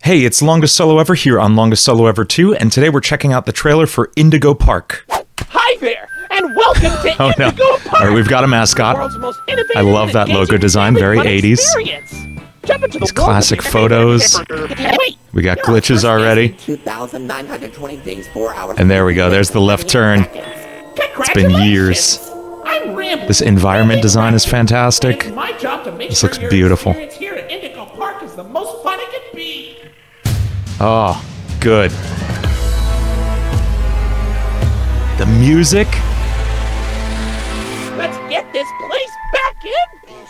Hey, it's LongestSoloEver here on LongestSoloEver 2, and today we're checking out the trailer for Indigo Park. Hi there, and welcome to Indigo Park! All right, we've got a mascot. I love that logo design, very 80s. These classic photos. We got glitches already. 2,920 days, 4 hours. And there we go, there's the left turn. It's been years. This environment design is fantastic. This looks beautiful. Oh, good. The music. Let's get this place back in business.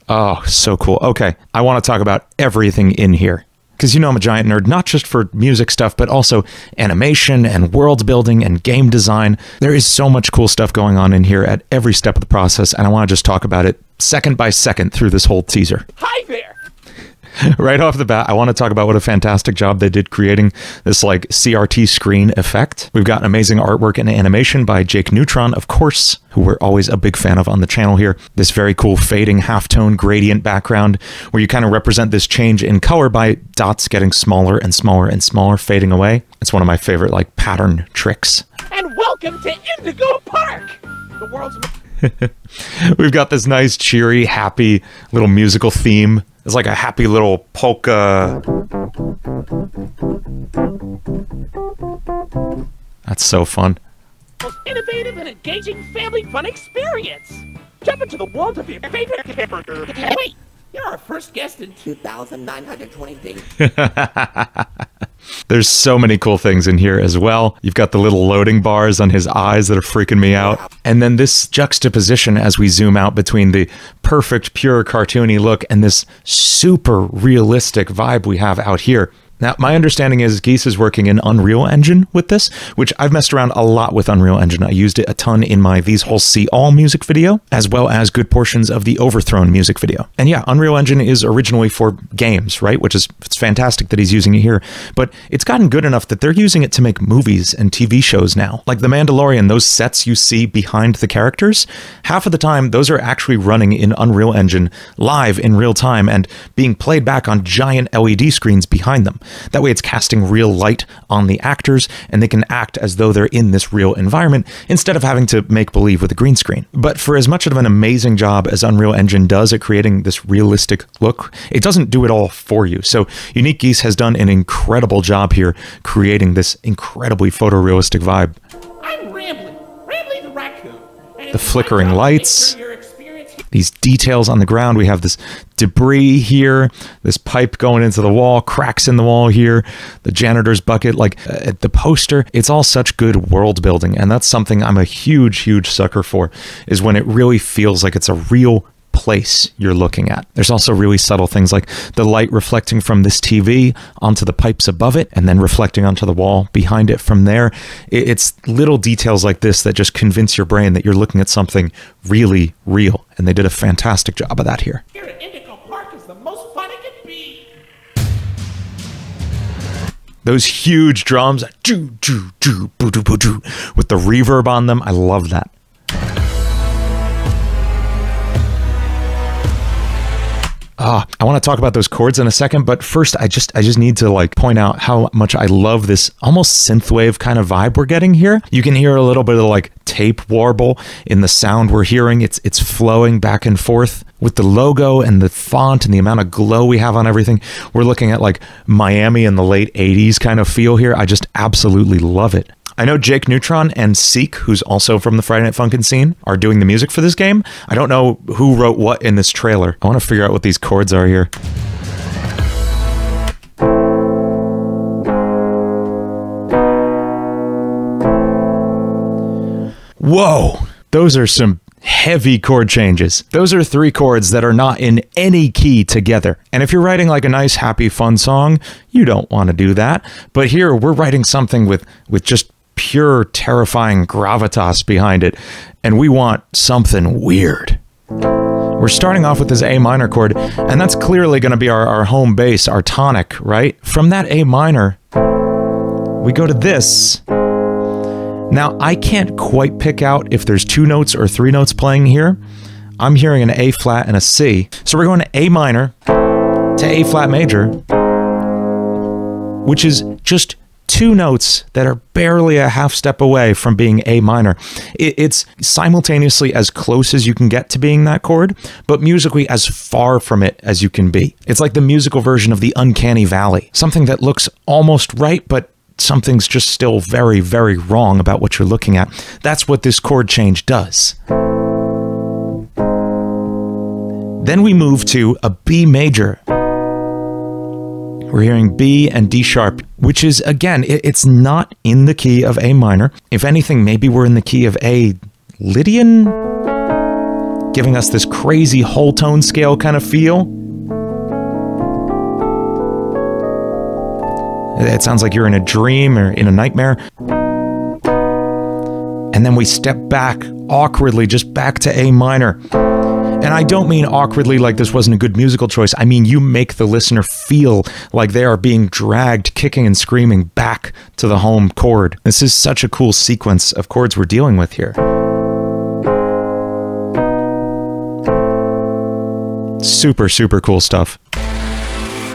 Oh, so cool. Okay, I want to talk about everything in here. Because you know I'm a giant nerd, not just for music stuff, but also animation and world building and game design. There is so much cool stuff going on in here at every step of the process, and I want to just talk about it second by second through this whole teaser. Hi there! Right off the bat, I want to talk about what a fantastic job they did creating this like CRT screen effect. We've got amazing artwork and animation by Jake Neutron, of course, who we're always a big fan of on the channel here. This very cool fading halftone gradient background where you kind of represent this change in color by dots getting smaller and smaller and smaller, fading away. It's one of my favorite like pattern tricks. And welcome to Indigo Park, the world's... We've got this nice, cheery, happy little musical theme. It's like a happy little polka. That's so fun. Most innovative and engaging family fun experience. Jump into the world of your favorite character. Wait, you're our first guest in 2,920 days. There's so many cool things in here as well. You've got the little loading bars on his eyes that are freaking me out. And then this juxtaposition as we zoom out between the perfect, pure, cartoony look and this super realistic vibe we have out here. Now, my understanding is Geese is working in Unreal Engine with this, which I've messed around a lot with Unreal Engine. I used it a ton in my These Holes See All music video, as well as good portions of the Overthrown music video. And yeah, Unreal Engine is originally for games, right? Which is, it's fantastic that he's using it here. But it's gotten good enough that they're using it to make movies and TV shows now. Like The Mandalorian, those sets you see behind the characters, half of the time, those are actually running in Unreal Engine live in real time and being played back on giant LED screens behind them. That way it's casting real light on the actors and they can act as though they're in this real environment instead of having to make believe with a green screen. But for as much of an amazing job as Unreal Engine does at creating this realistic look, it doesn't do it all for you. So UniqueGeese has done an incredible job here creating this incredibly photorealistic vibe. I'm Rambling the raccoon. The flickering lights. These details on the ground. We have this debris here, this pipe going into the wall, cracks in the wall here, the janitor's bucket, like the poster. It's all such good world building, and that's something I'm a huge sucker for, is when it really feels like it's a real place you're looking at. There's also really subtle things like the light reflecting from this TV onto the pipes above it and then reflecting onto the wall behind it from there. It's little details like this that just convince your brain that you're looking at something really real, and they did a fantastic job of that here. Here at Indigo Park is the most fun it can be. Those huge drums, with the reverb on them, I love that. I want to talk about those chords in a second, but first I just need to like point out how much I love this almost synthwave kind of vibe we're getting here. You can hear a little bit of like tape warble in the sound we're hearing. It's flowing back and forth with the logo and the font and the amount of glow we have on everything. We're looking at like Miami in the late 80s kind of feel here. I just absolutely love it. I know Jake Neutron and Seek, who's also from the Friday Night Funkin' scene, are doing the music for this game. I don't know who wrote what in this trailer. I want to figure out what these chords are here. Whoa! Those are some heavy chord changes. Those are 3 chords that are not in any key together. And if you're writing like a nice, happy, fun song, you don't want to do that. But here, we're writing something with just pure, terrifying gravitas behind it, and we want something weird. We're starting off with this A minor chord, and that's clearly going to be our home base, our tonic, right? From that A minor, we go to this. Now, I can't quite pick out if there's 2 notes or 3 notes playing here. I'm hearing an A flat and a C. So we're going to A minor, to A flat major, which is just 2 notes that are barely a half step away from being A minor. It's simultaneously as close as you can get to being that chord, but musically as far from it as you can be. It's like the musical version of the uncanny valley, something that looks almost right, but something's just still very, very wrong about what you're looking at. That's what this chord change does. Then we move to a B major. We're hearing B and D sharp, which is, again, it's not in the key of A minor. If anything, maybe we're in the key of A Lydian, giving us this crazy whole tone scale kind of feel. It sounds like you're in a dream or in a nightmare. And then we step back awkwardly, just back to A minor. And I don't mean awkwardly like this wasn't a good musical choice. I mean, you make the listener feel like they are being dragged, kicking and screaming back to the home chord. This is such a cool sequence of chords we're dealing with here. Super, super cool stuff.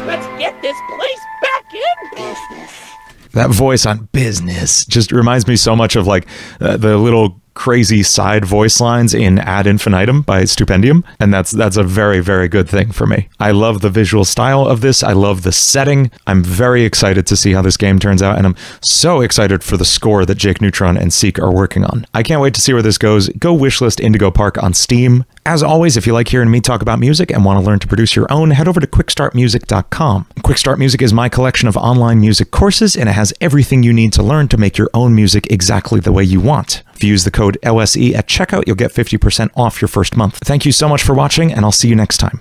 Let's get this place back in business. That voice on business just reminds me so much of like the little crazy side voice lines in Ad Infinitum by Stupendium, and that's a very, very good thing for me. I love the visual style of this. I love the setting. I'm very excited to see how this game turns out, and I'm so excited for the score that Jake Neutron and Seek are working on. I can't wait to see where this goes. Go wishlist Indigo Park on Steam. As always, if you like hearing me talk about music and want to learn to produce your own, head over to quickstartmusic.com. Quickstart Music is my collection of online music courses, and it has everything you need to learn to make your own music exactly the way you want. If you use the code LSE at checkout, you'll get 50% off your first month. Thank you so much for watching, and I'll see you next time.